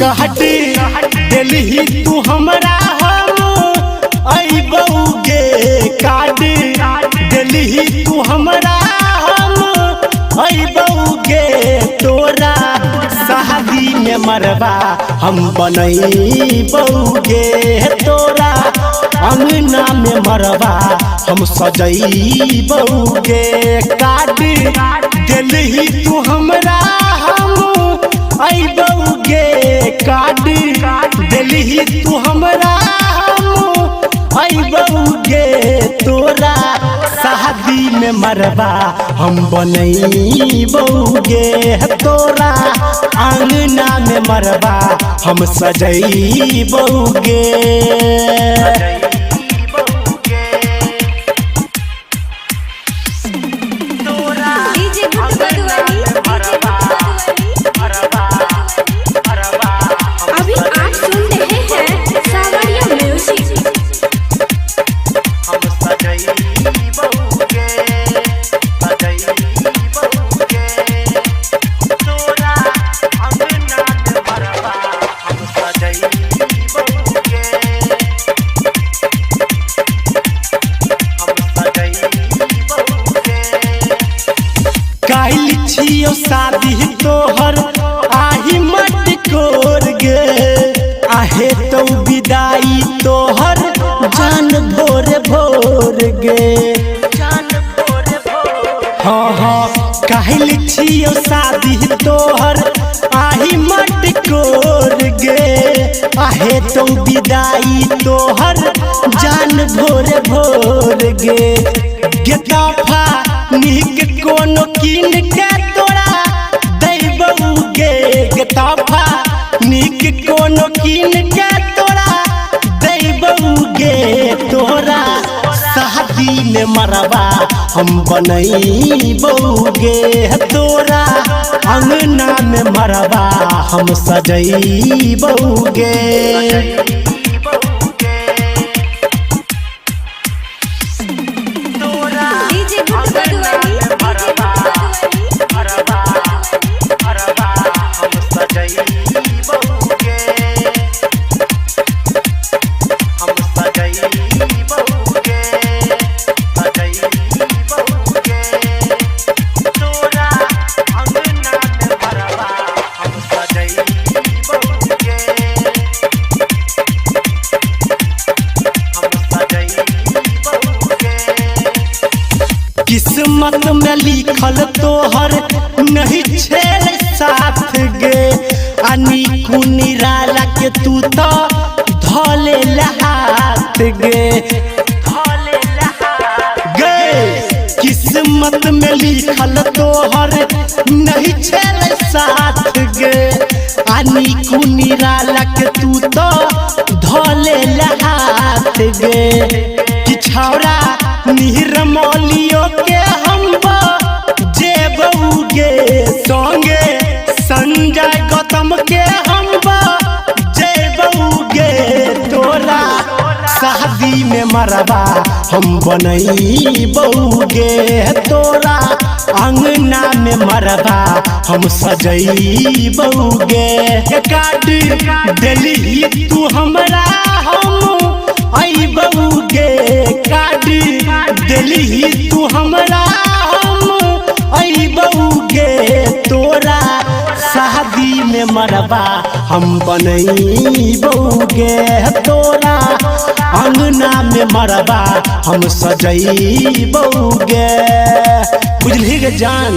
कहट दिलही तू हमरा हम अइबौगे काट दिलही तू हमरा हम अइबौगे तोरा शादी में मरबा हम बनैबौगे तोरा अंगना में मरबा हम सजैबौगे काट दिलही तू हमरा हम अइबौगे काट दिलही तू हमरा हम अइबौगे तोरा शादी में मरबा हम बनैबौगे तोरा अंगना में मरबा हम सजैबौगे। काइल छियो शादी तोहर आही मत कोर गे आहे तो विदाई तोहर जान भोर भोर गे हाँ हाँ काइल छियो शादी तोहर आही मत कोर गे आहे तो विदाई तोहर जान भोर भोर गे गेताफा निक कोनो कीन के तोरा दैबौगे गेताफा निक कोनो कीन के तोरा दैबौगे तोरा शादी में मरबा हम बनैबौगे तोरा अंगना में मरबा हम सजैबौगे। किस्मत में लिखल तोहर नहीं छेल साथ गे अनी कुनिराला के तू तो धले हाथ गे किस्मत में लिखल तोहर नहीं छेल साथ गे अनी कुनिराला के तू तो धले हाथ गे कि छौरा निर्मलियों के हम जेबौगे संगे संजय गौतम के हम जेबौगे तोरा शादी में मरबा हम बनैबौगे तोरा अंगना में मरबा हम सजैबौगे काट दिलही तू हमरा हम अइबौगे काट दिलही तू हमरा हम अइबौगे तोरा शादी में मरबा हम बनैबौगे तोरा अंगना में मरबा हम सजैबौगे। बुझली गे जान।